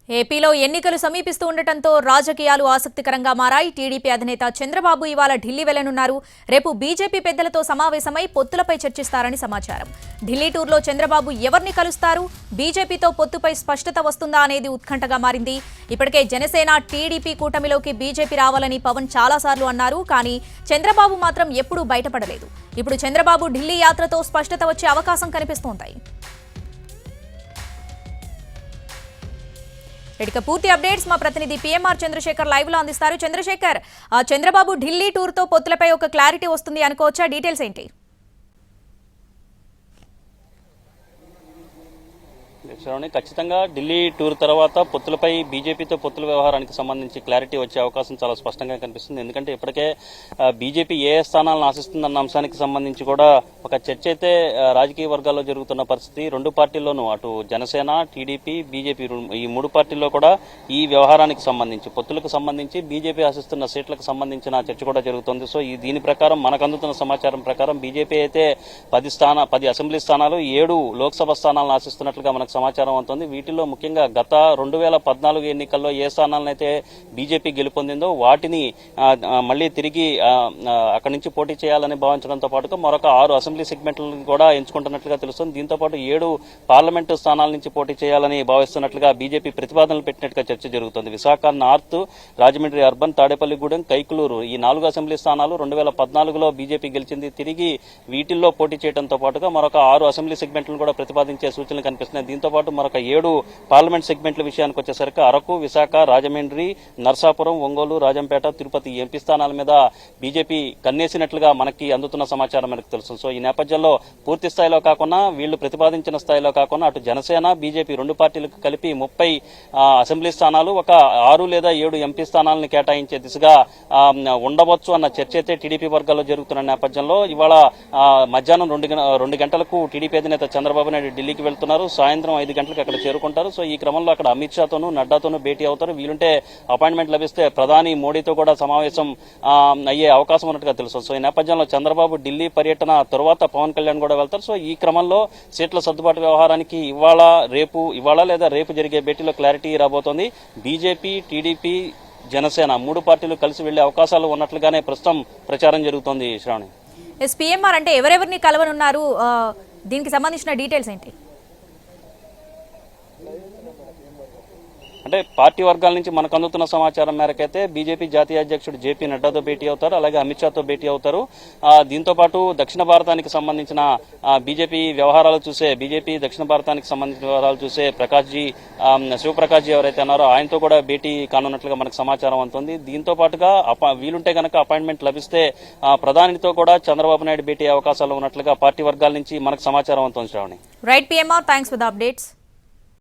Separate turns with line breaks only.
ఏపీలో ఎన్నికలు సమీపిస్తూ ఉండటంతో రాజకీయాలు ఆసక్తికరంగా మారాయి. టీడీపీ అధినేత చంద్రబాబు ఇవాళ ఢిల్లీ వెళ్లనున్నారు. రేపు బీజేపీ పెద్దలతో సమావేశమై పొత్తులపై చర్చిస్తారని సమాచారం. ఢిల్లీ టూర్లో చంద్రబాబు ఎవరిని కలుస్తారు, బీజేపీతో పొత్తుపై స్పష్టత వస్తుందా అనేది ఉత్కంఠగా మారింది. ఇప్పటికే జనసేన టీడీపీ కూటమిలోకి బీజేపీ రావాలని పవన్ చాలాసార్లు అన్నారు. కానీ చంద్రబాబు మాత్రం ఎప్పుడూ బయటపడలేదు. ఇప్పుడు చంద్రబాబు ఢిల్లీ యాత్రతో స్పష్టత వచ్చే అవకాశం కనిపిస్తోంది. ఇక పూర్తి అప్డేట్స్ మా ప్రతినిధి పిఎంఆర్ చంద్రశేఖర్ లైవ్ లో అందిస్తారు. చంద్రశేఖర్, చంద్రబాబు ఢిల్లీ టూర్ తో పొత్తులపై ఒక క్లారిటీ వస్తుంది అనుకోవచ్చా? డీటెయిల్స్ ఏంటి?
ఖచ్చితంగా ఢిల్లీ టూర్ తర్వాత పొత్తులపై బీజేపీతో పొత్తుల వ్యవహారానికి సంబంధించి క్లారిటీ వచ్చే అవకాశం చాలా స్పష్టంగా కనిపిస్తుంది. ఎందుకంటే ఇప్పటికే బీజేపీ ఏ ఆశిస్తుందన్న అంశానికి సంబంధించి కూడా ఒక చర్చ అయితే రాజకీయ వర్గాల్లో జరుగుతున్న పరిస్థితి. రెండు పార్టీల్లోనూ అటు జనసేన, టీడీపీ, బీజేపీ ఈ మూడు పార్టీల్లో కూడా ఈ వ్యవహారానికి సంబంధించి పొత్తులకు సంబంధించి బీజేపీ ఆశిస్తున్న సీట్లకు సంబంధించిన చర్చ కూడా జరుగుతోంది. సో దీని ప్రకారం మనకు అందుతున్న సమాచారం ప్రకారం బీజేపీ అయితే 10 అసెంబ్లీ స్థానాలు, 7 లోక్సభ స్థానాలను ఆశిస్తున్నట్లుగా మనకు సమాచారం అవుతోంది. వీటిలో ముఖ్యంగా గత 2014 ఎన్నికల్లో ఏ స్థానాలనైతే బీజేపీ గెలుపొందిందో వాటిని మళ్లీ తిరిగి అక్కడి నుంచి పోటీ చేయాలని భావించడంతో పాటుగా మరొక 6 అసెంబ్లీ సెగ్మెంట్లను కూడా ఎంచుకుంటున్నట్లుగా తెలుస్తుంది. దీంతో పాటు 7 పార్లమెంటు స్థానాల నుంచి పోటీ చేయాలని భావిస్తున్నట్లుగా బీజేపీ ప్రతిపాదనలు పెట్టినట్టుగా చర్చ జరుగుతుంది. విశాఖ నార్త్, రాజమండ్రి అర్బన్, తాడేపల్లిగూడెం, కైకులూరు ఈ 4 అసెంబ్లీ స్థానాలు 2014లో బీజేపీ గెలిచింది. తిరిగి వీటిల్లో పోటీ చేయడంతో పాటుగా మరొక 6 అసెంబ్లీ సెగ్మెంట్లను కూడా ప్రతిపాదించే సూచనలు కనిపిస్తున్నాయి. దీంతో పాటు మరొక 7 పార్లమెంట్ సెగ్మెంట్ల విషయానికి వచ్చేసరికి అరకు, విశాఖ, రాజమండ్రి, నర్సాపురం, ఒంగోలు, రాజంపేట, తిరుపతి ఎంపీ స్థానాల మీద బీజేపీ కన్నేసినట్లుగా మనకి అందుతున్న సమాచారం మనకు తెలుసు. సో ఈ నేపథ్యంలో పూర్తి స్థాయిలో కాకుండా వీళ్లు ప్రతిపాదించిన స్థాయిలో కాకుండా అటు జనసేన, బీజేపీ రెండు పార్టీలకు కలిపి 30 అసెంబ్లీ స్థానాలు, ఒక 6 లేదా 7 ఎంపీ స్థానాలను కేటాయించే దిశగా ఉండవచ్చు అన్న చర్చ అయితే టీడీపీ వర్గాల్లో జరుగుతున్న నేపథ్యంలో ఇవాళ మధ్యాహ్నం 2 గంటలకు టీడీపీ అధినేత చంద్రబాబు నాయుడు ఢిల్లీకి వెళ్తున్నారు. సాయంత్రం 5 గంటలకు అక్కడ చేరుకుంటారు. సో ఈ క్రమంలో అక్కడ అమిత్ షాతోనూ, నడ్డాతోనూ భేటీ అవుతారు. వీలుంటే అపాయింట్మెంట్ లభిస్తే ప్రధాని మోడీతో కూడా సమావేశం అయ్యే అవకాశం ఉన్నట్టుగా తెలుసు. సో ఈ నేపథ్యంలో చంద్రబాబు ఢిల్లీ పర్యటన తర్వాత పవన్ కళ్యాణ్ కూడా వెళ్తారు. సో ఈ క్రమంలో సీట్ల సర్దుబాటు వ్యవహారానికి ఇవాళ లేదా రేపు జరిగే భేటీలో క్లారిటీ రాబోతోంది. బీజేపీ, టీడీపీ, జనసేన 3 పార్టీలు కలిసి వెళ్లే అవకాశాలు ఉన్నట్లుగానే ప్రస్తుతం ప్రచారం జరుగుతోంది. శ్రావణి,
పిఎంఆర్ అంటే ఎవరెవరిని కలవనున్నారు, దీనికి సంబంధించిన డీటెయిల్స్ ఏంటి?
అంటే పార్టీ వర్గాల నుంచి మనకు అందుతున్న సమాచారం మేరకైతే బీజేపీ జాతీయ అధ్యక్షుడు జేపీ నడ్డాతో భేటీ అవుతారు, అలాగే అమిత్ షాతో భేటీ అవుతారు. దీంతో పాటు దక్షిణ భారతానికి సంబంధించిన బీజేపీ దక్షిణ భారతానికి సంబంధించిన వ్యవహారాలు చూసే శివప్రకాష్ జీ ఎవరైతే అన్నారో ఆయనతో కూడా భేటీ కానున్నట్లుగా మనకు సమాచారం అందుతుంది. దీంతో పాటుగా వీలుంటే కనుక అపాయింట్మెంట్ లభిస్తే ప్రధానితో కూడా చంద్రబాబు నాయుడు భేటీ అవకాశాలు ఉన్నట్లుగా పార్టీ వర్గాల నుంచి మనకు సమాచారం అందుతుంది. Shravani,
right PMR, thanks for the updates.